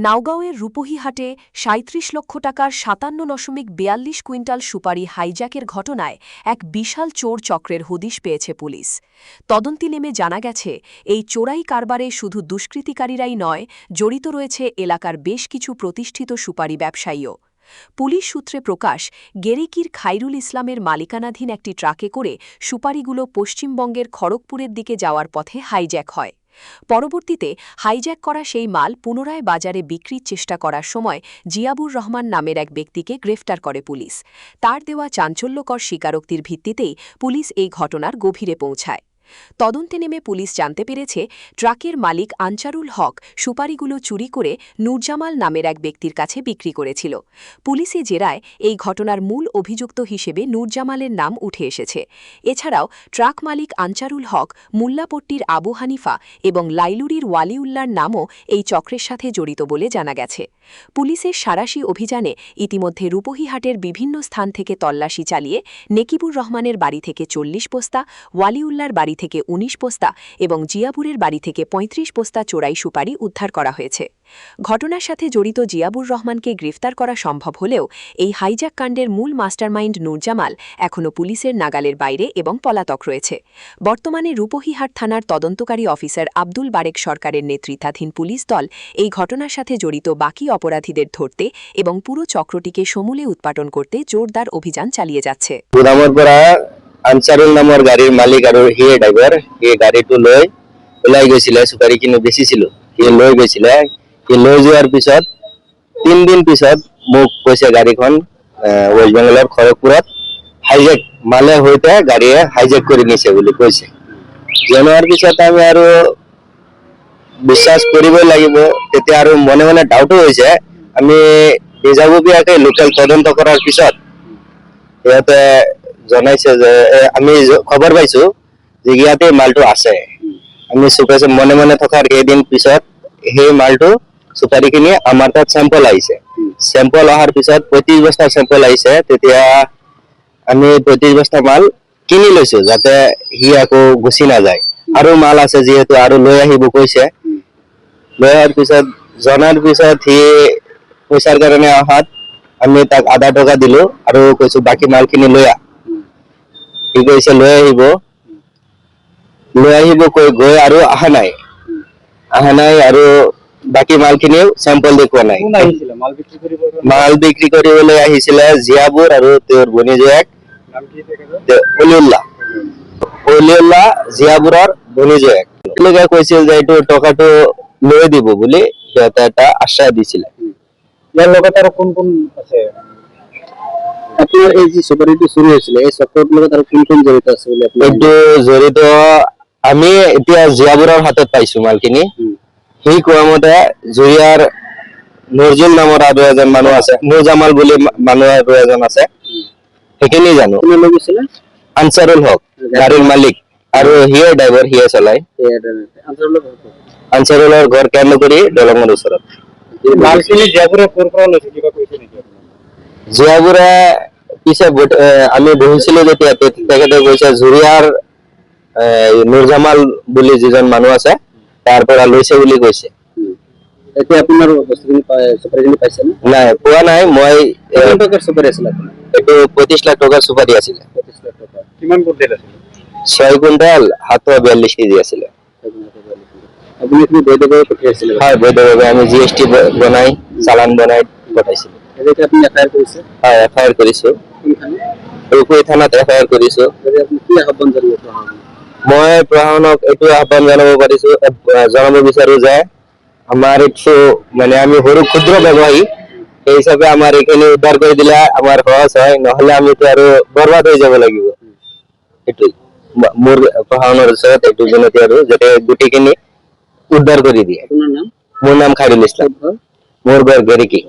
নাওগাঁওয়ের রূপহীহাটে ৩৭ লক্ষ টাকার ৫৭.৪২ কুইন্টাল সুপারি হাইজ্যাকের ঘটনায় এক বিশাল চোর চক্রের হদিশ পেয়েছে পুলিশ। তদন্তে নেমে জানা গেছে, এই চোরাই কারবারে শুধু দুষ্কৃতিকারীরাই নয়, জড়িত রয়েছে এলাকার বেশ কিছু প্রতিষ্ঠিত সুপারি ব্যবসায়ীও। পুলিশ সূত্রে প্রকাশ, গেরিকির খাইরুল ইসলামের মালিকানাধীন একটি ট্রাকে করে সুপারিগুলো পশ্চিমবঙ্গের খড়গপুরের দিকে যাওয়ার পথে হাইজ্যাক হয়। পরবর্তীতে হাইজ্যাক করা সেই মাল পুনরায় বাজারে বিক্রির চেষ্টা করার সময় জিয়াবুর রহমান নামের এক ব্যক্তিকে গ্রেফতার করে পুলিশ। তার দেওয়া চাঞ্চল্যকর স্বীকারোক্তির ভিত্তিতেই পুলিশ এই ঘটনার গভীরে পৌঁছায়। তদন্তে নেমে পুলিশ জানতে পেরেছে, ট্রাকের মালিক আনচারুল হক সুপারিগুলো চুরি করে নূরজামাল নামের এক ব্যক্তির কাছে বিক্রি করেছিল। পুলিশে জেরায় এই ঘটনার মূল অভিযুক্ত হিসেবে নূরজামালের নাম উঠে এসেছে। এছাড়াও ট্রাক মালিক আনচারুল হক, মুল্লাপট্টির আবু হানিফা এবং লাইলুরির ওয়ালিউল্লার নামও এই চক্রের সাথে জড়িত বলে জানা গেছে। পুলিশের সাঁড়াশি অভিযানে ইতিমধ্যে রূপহীহাটের বিভিন্ন স্থান থেকে তল্লাশি চালিয়ে নেকিবুর রহমানের বাড়ি থেকে ৪০ বস্তা, ওয়ালিউল্লার বাড়ি থেকে ১৯ বস্তা এবং জিয়াবুরের বাড়ি থেকে ৩৫ বস্তা চোরাই সুপারি উদ্ধার করা হয়েছে। ঘটনার সাথে জড়িত জিয়াবুর রহমানকে গ্রেফতার করা সম্ভব হলেও এই হাইজ্যাক কাণ্ডের মূল মাস্টারমাইন্ড নূরজামাল এখনও পুলিশের নাগালের বাইরে এবং পলাতক রয়েছে। বর্তমানে রূপহীহাট থানার তদন্তকারী অফিসার আব্দুল বারেক সরকারের নেতৃত্বাধীন পুলিশ দল এই ঘটনার সাথে জড়িত বাকি অপরাধীদের ধরতে এবং পুরো চক্রটিকে সমূলে উৎপাটন করতে জোরদার অভিযান চালিয়ে যাচ্ছে। আনসারুল নামৰ গাড়ীৰ মালিক আৰু হি ড্ৰাইভাৰ, হি গাড়ীটো লৈ ওলাই গৈছিলে, সুপাৰিখিনি বেচিছিল। সি লৈ গৈছিলে, সি লৈ যোৱাৰ পিছত ৩ দিন পিছত মোক কৈছে গাড়ীখন ৱেষ্ট বেংগলৰ খড়গপুৰত হাইজেক মালে সৈতে গাড়ীয়ে হাইজেক কৰি নিছে বুলি কৈছে। জনোৱাৰ পিছত আমি আৰু বিশ্বাস কৰিবই লাগিব। তেতিয়া আৰু মনে মনে ডাউটো হৈছে। আমি নিজাববীয়াকে লোকেল তদন্ত কৰাৰ পিছত সিহঁতে জনাইছে যে আমি খবৰ পাইছো যে ইয়াতে মালটো আছে। আমি সুপাৰি মনে মনে থকাৰ কেইদিন পিছত সেই মালটো সুপাৰিখিনি আমাৰ তাত চেম্পল আহিছে। চেম্পল অহাৰ পিছত ৩৫ বস্তা চেম্পল আহিছে। তেতিয়া আমি ৩৫ বস্তা মাল কিনি লৈছো যাতে সি আকৌ গুচি নাযায়। আৰু মাল আছে যিহেতু আৰু লৈ আহিব কৈছে। লৈ অহাৰ পিছত জনাৰ পিছত সি পইচাৰ কাৰণে অহাত আমি তাক আধা টকা দিলো আৰু কৈছো বাকী মালখিনি লৈ আহ। সি কৈছে লৈ আহিব কৈ গৈ আৰু অহা নাই আৰু বাকী মালখিনিও চেম্পল দেখুওৱা নাই। মাল বিক্ৰী কৰিবলৈ আহিছিলে জিয়াবুৰ আৰু তেওঁৰ ভনীজীয়েক অলিউল্লাহ, জিয়াবুৰৰ ভনীজীয়েক। তেওঁলোকে কৈছিল যে এইটো টকাটো লৈ দিব বুলি সিহঁতে এটা আশ্বাস দিছিলে। ইয়াৰ লগত আৰু কোন কোন আছে? আপোনাৰ এই যে সুপাৰিটো চুৰি হৈছিলে, এই চক্ৰৰ লগত আৰু কোন কোন জড়িত আছে বুলি আপুনি? এইটো জড়িত আমি এতিয়া জিয়াবুৰৰ হাতত পাইছো মালখিনি। সেই কোৱা মতে জুৰিয়াৰ নজৰুল নামৰ আৰু এজন মানুহ আছে, নূৰজামাল বুলি মানুহ আৰু এজন আছে, সেইখিনি জানো। আনচাৰুল হক গাড়ীৰ মালিক আৰু সিয়ে ড্ৰাইভাৰ, সিয়ে চলাই। আনচাৰুলৰ ঘৰ কেন্দ্ৰগুৰি দলঙৰ ওচৰত। মালখিনি জিয়াবুৰে ক'ৰ পৰা লৈছে কিবা কৈছে নেকি? জিয়াবুৰে পিছে আমি বহিছিলো যেতিয়া তেখেতে কৈছে জুৰিয়াৰ নূৰজামাল বুলি যিজন মানুহ আছে তাৰ পৰা লৈছে বুলি কৈছে। এতিয়া আপোনাৰ বস্তুখিনি সুপাৰিখিনি পাইছে নে? নাই, পোৱা নাই। মই কিমান টকাৰ সুপাৰি আছিল আপোনাৰ? এইটো ৩৫ লাখ টকাৰ সুপাৰি আছিলে। ৩৫ লাখ টকা। কিমান কুইণ্টেল আছিল? ৬ কুইণ্টেল ৭৪২ কেজি আছিলে। আপুনি কি বৈধভাৱে পঠিয়াইছিলে? হয়, বৈধভাৱে আমি GST বনাই চালান বনাই পঠাইছিলো। এতিয়া আপুনি এফআইআৰ কৰিছে? হয়, এফআইআৰ কৰিছো। ৰূপহী থানাত এফআইআৰ কৰিছো। কি আহ্বান জনাব? মই প্ৰশাসনক এইটো আহ্বান জনাব বিচাৰো যে আমাৰ এইটো মানে আমি সৰু ক্ষুদ্ৰ ব্যৱসায়ী, সেই হিচাপে আমাৰ এইখিনি উদ্ধাৰ কৰি দিলে আমাৰ সহজ হয়, নহলে আমিতো আৰু বৰবাদ হৈ যাব লাগিব। এইটোই মোৰ প্ৰশাসনৰ ওচৰত এইটো বিনতি আৰু যাতে গোটেইখিনি উদ্ধাৰ কৰি দিয়ে। আপোনাৰ নাম? মোৰ নাম খাইৰুল ইছলাম। মোৰ ঘৰ গেৰিকি।